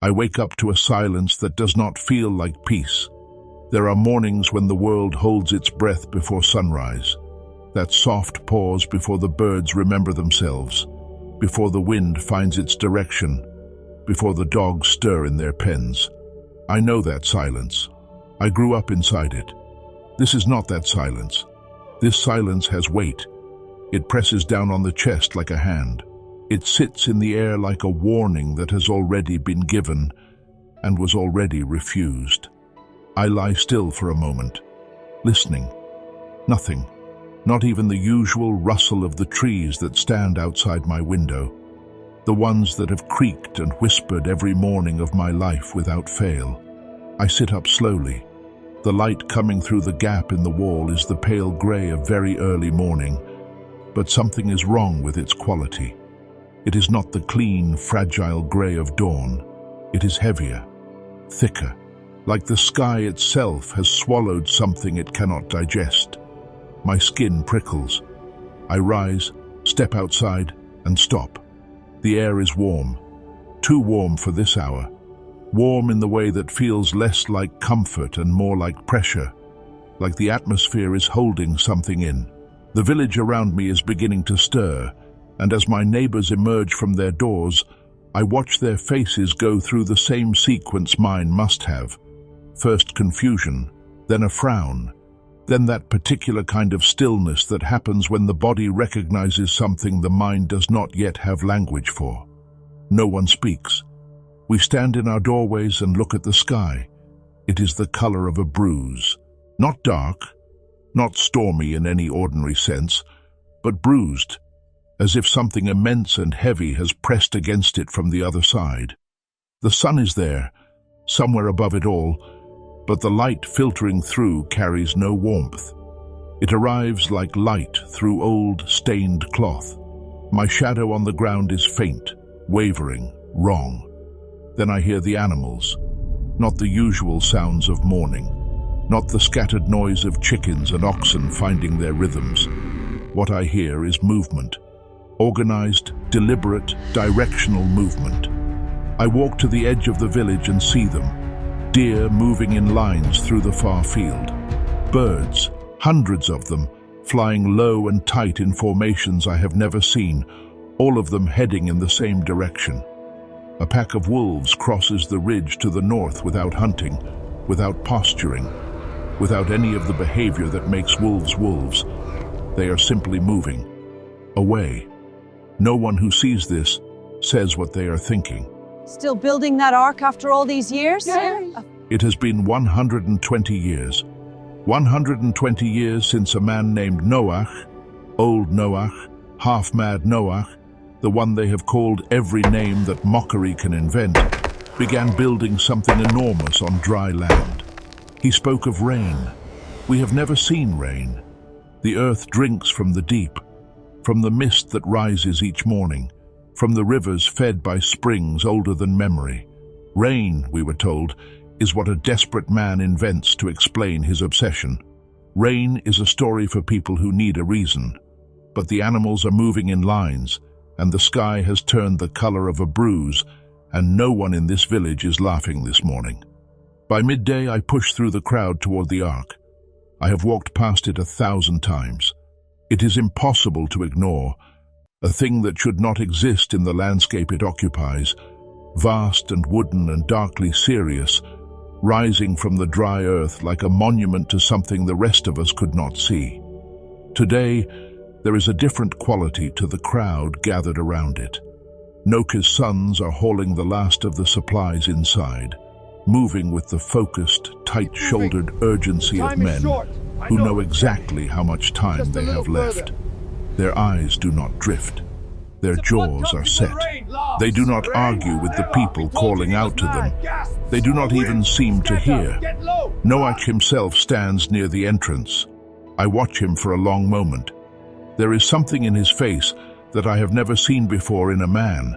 I wake up to a silence that does not feel like peace. There are mornings when the world holds its breath before sunrise, that soft pause before the birds remember themselves, before the wind finds its direction, before the dogs stir in their pens. I know that silence. I grew up inside it. This is not that silence. This silence has weight. It presses down on the chest like a hand. It sits in the air like a warning that has already been given and was already refused. I lie still for a moment, listening. Nothing, not even the usual rustle of the trees that stand outside my window, the ones that have creaked and whispered every morning of my life without fail. I sit up slowly. The light coming through the gap in the wall is the pale gray of very early morning, but something is wrong with its quality. It is not the clean, fragile gray of dawn. It is heavier, thicker, like the sky itself has swallowed something it cannot digest. My skin prickles. I rise, step outside, and stop. The air is warm, too warm for this hour. Warm in the way that feels less like comfort and more like pressure, like the atmosphere is holding something in. The village around me is beginning to stir, and as my neighbors emerge from their doors, I watch their faces go through the same sequence mine must have. First confusion, then a frown, then that particular kind of stillness that happens when the body recognizes something the mind does not yet have language for. No one speaks. We stand in our doorways and look at the sky. It is the color of a bruise. Not dark, not stormy in any ordinary sense, but bruised, as if something immense and heavy has pressed against it from the other side. The sun is there, somewhere above it all, but the light filtering through carries no warmth. It arrives like light through old, stained cloth. My shadow on the ground is faint, wavering, wrong. Then I hear the animals, not the usual sounds of morning, not the scattered noise of chickens and oxen finding their rhythms. What I hear is movement. Organized, deliberate, directional movement. I walk to the edge of the village and see them. Deer moving in lines through the far field. Birds, hundreds of them, flying low and tight in formations I have never seen, all of them heading in the same direction. A pack of wolves crosses the ridge to the north without hunting, without posturing, without any of the behavior that makes wolves wolves. They are simply moving, away. No one who sees this says what they are thinking. Still building that ark after all these years? It has been 120 years. 120 years since a man named Noach, old Noach, half-mad Noach, the one they have called every name that mockery can invent, began building something enormous on dry land. He spoke of rain. We have never seen rain. The earth drinks from the deep, from the mist that rises each morning, from the rivers fed by springs older than memory. Rain, we were told, is what a desperate man invents to explain his obsession. Rain is a story for people who need a reason. But the animals are moving in lines, and the sky has turned the color of a bruise, and no one in this village is laughing this morning. By midday, I push through the crowd toward the ark. I have walked past it 1,000 times. It is impossible to ignore, a thing that should not exist in the landscape it occupies, vast and wooden and darkly serious, rising from the dry earth like a monument to something the rest of us could not see. Today, there is a different quality to the crowd gathered around it. Noka's sons are hauling the last of the supplies inside, moving with the focused, tight-shouldered urgency of men who know exactly how much time they have left. Their eyes do not drift. Their jaws are set. They do not argue with the people calling out to them. They do not even seem to hear. Noach himself stands near the entrance. I watch him for a long moment. There is something in his face that I have never seen before in a man,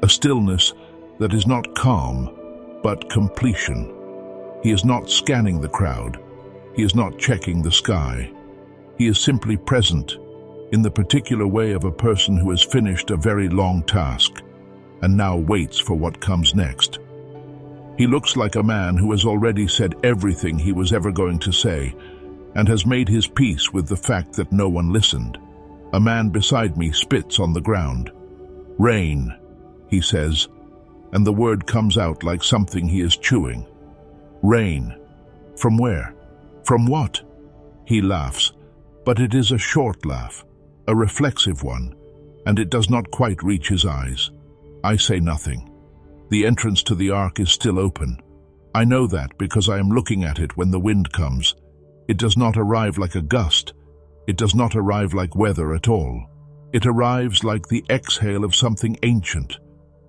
a stillness that is not calm, but completion. He is not scanning the crowd. He is not checking the sky. He is simply present, in the particular way of a person who has finished a very long task, and now waits for what comes next. He looks like a man who has already said everything he was ever going to say, and has made his peace with the fact that no one listened. A man beside me spits on the ground. "Rain," he says, and the word comes out like something he is chewing. Rain. From where? From what? He laughs, but it is a short laugh, a reflexive one, and it does not quite reach his eyes. I say nothing. The entrance to the ark is still open. I know that because I am looking at it when the wind comes. It does not arrive like a gust. It does not arrive like weather at all. It arrives like the exhale of something ancient,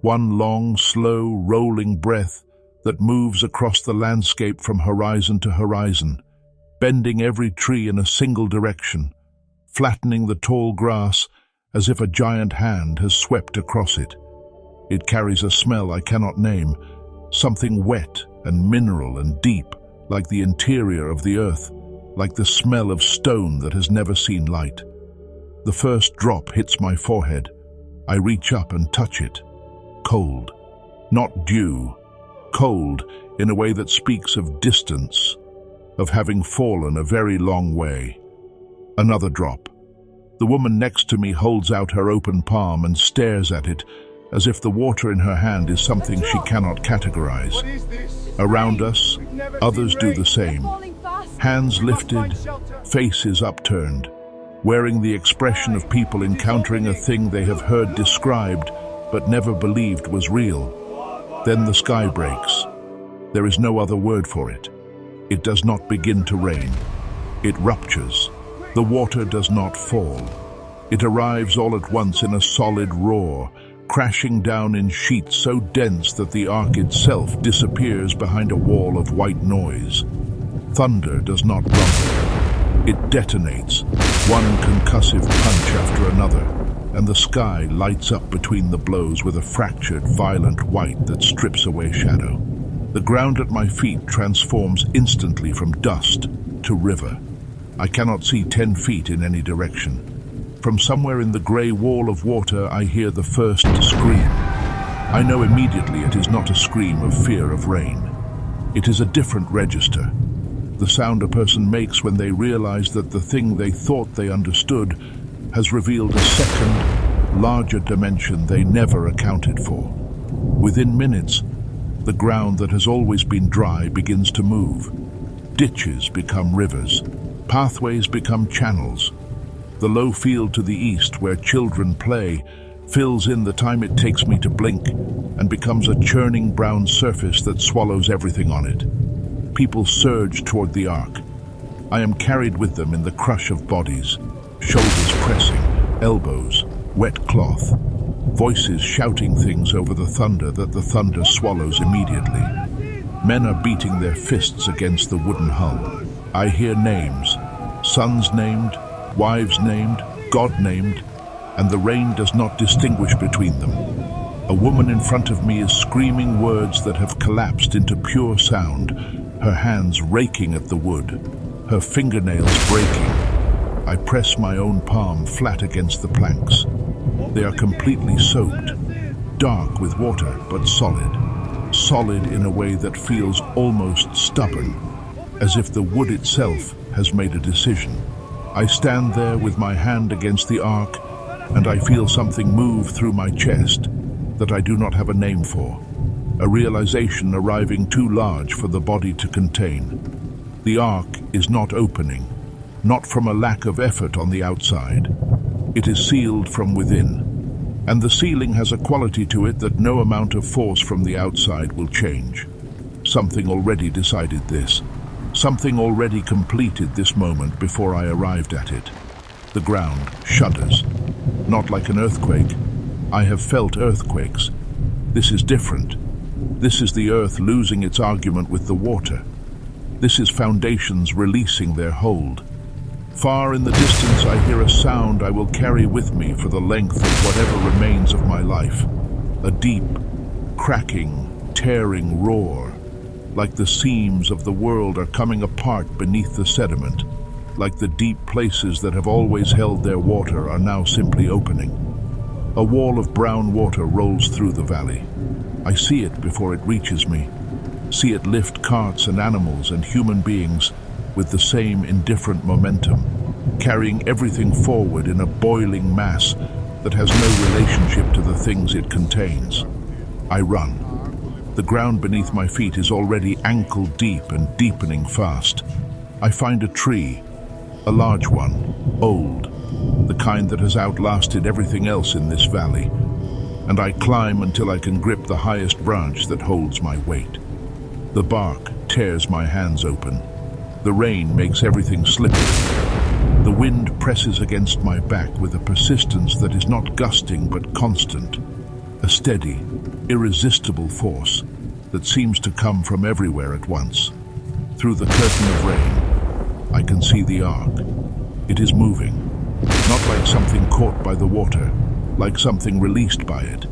one long, slow, rolling breath that moves across the landscape from horizon to horizon, bending every tree in a single direction, flattening the tall grass as if a giant hand has swept across it. It carries a smell I cannot name, something wet and mineral and deep, like the interior of the earth, like the smell of stone that has never seen light. The first drop hits my forehead. I reach up and touch it. Cold. Not dew. Cold in a way that speaks of distance, of having fallen a very long way. Another drop. The woman next to me holds out her open palm and stares at it as if the water in her hand is something she cannot categorize. Around us, others do the same. Hands lifted, faces upturned, wearing the expression of people encountering a thing they have heard described but never believed was real. Then the sky breaks. There is no other word for it. It does not begin to rain. It ruptures. The water does not fall. It arrives all at once in a solid roar, crashing down in sheets so dense that the ark itself disappears behind a wall of white noise. Thunder does not rumble. It detonates, one concussive punch after another, and the sky lights up between the blows with a fractured, violent white that strips away shadow. The ground at my feet transforms instantly from dust to river. I cannot see 10 feet in any direction. From somewhere in the grey wall of water, I hear the first scream. I know immediately it is not a scream of fear of rain. It is a different register. The sound a person makes when they realize that the thing they thought they understood has revealed a second, larger dimension they never accounted for. Within minutes, the ground that has always been dry begins to move. Ditches become rivers. Pathways become channels. The low field to the east, where children play, fills in the time it takes me to blink and becomes a churning brown surface that swallows everything on it. People surge toward the ark. I am carried with them in the crush of bodies, shoulders pressing, elbows, wet cloth, voices shouting things over the thunder that the thunder swallows immediately. Men are beating their fists against the wooden hull. I hear names, sons named, wives named, God named, and the rain does not distinguish between them. A woman in front of me is screaming words that have collapsed into pure sound, her hands raking at the wood, her fingernails breaking. I press my own palm flat against the planks. They are completely soaked, dark with water, but solid. Solid in a way that feels almost stubborn, as if the wood itself has made a decision. I stand there with my hand against the ark, and I feel something move through my chest that I do not have a name for, a realization arriving too large for the body to contain. The ark is not opening, not from a lack of effort on the outside. It is sealed from within, and the sealing has a quality to it that no amount of force from the outside will change. Something already decided this. Something already completed this moment before I arrived at it. The ground shudders. Not like an earthquake. I have felt earthquakes. This is different. This is the earth losing its argument with the water. This is foundations releasing their hold. Far in the distance I hear a sound I will carry with me for the length of whatever remains of my life. A deep, cracking, tearing roar. Like the seams of the world are coming apart beneath the sediment, like the deep places that have always held their water are now simply opening. A wall of brown water rolls through the valley. I see it before it reaches me. see it lift carts and animals and human beings with the same indifferent momentum, carrying everything forward in a boiling mass that has no relationship to the things it contains. I run. The ground beneath my feet is already ankle deep and deepening fast. I find a tree, a large one, old, the kind that has outlasted everything else in this valley, and I climb until I can grip the highest branch that holds my weight. The bark tears my hands open. The rain makes everything slippery. The wind presses against my back with a persistence that is not gusting but constant, a steady, irresistible force that seems to come from everywhere at once. Through the curtain of rain, I can see the ark. It is moving, not like something caught by the water, like something released by it.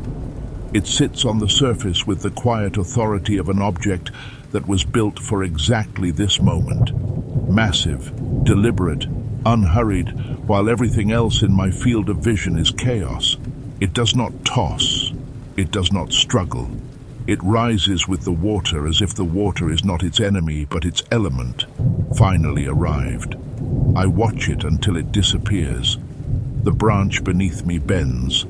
It sits on the surface with the quiet authority of an object that was built for exactly this moment. Massive, deliberate, unhurried, while everything else in my field of vision is chaos. It does not toss. It does not struggle. It rises with the water as if the water is not its enemy but its element, finally arrived. I watch it until it disappears. The branch beneath me bends.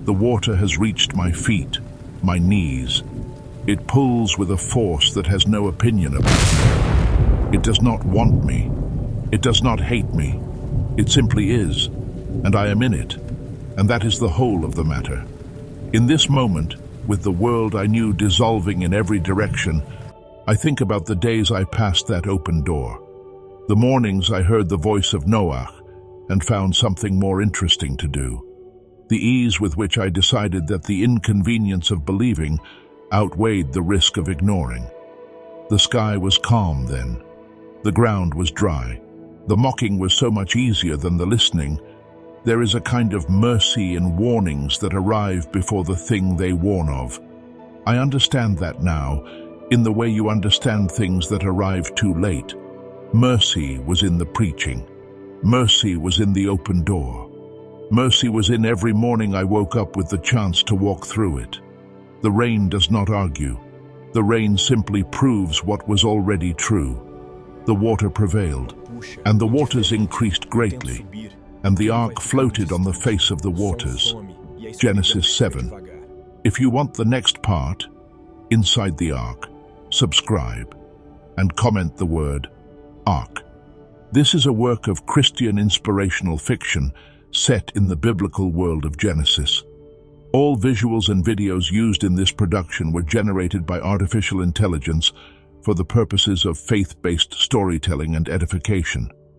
The water has reached my feet, my knees. It pulls with a force that has no opinion about me. It does not want me. It does not hate me. It simply is, and I am in it, and that is the whole of the matter. In this moment, with the world I knew dissolving in every direction, I think about the days I passed that open door. The mornings I heard the voice of Noach and found something more interesting to do. The ease with which I decided that the inconvenience of believing outweighed the risk of ignoring. The sky was calm then. The ground was dry. The mocking was so much easier than the listening. There is a kind of mercy in warnings that arrive before the thing they warn of. I understand that now, in the way you understand things that arrive too late. Mercy was in the preaching. Mercy was in the open door. Mercy was in every morning I woke up with the chance to walk through it. The rain does not argue. The rain simply proves what was already true. The water prevailed, and the waters increased greatly, and the ark floated on the face of the waters. Genesis 7. If you want the next part, Inside the Ark, subscribe, and comment the word Ark. This is a work of Christian inspirational fiction set in the biblical world of Genesis. All visuals and videos used in this production were generated by artificial intelligence for the purposes of faith-based storytelling and edification.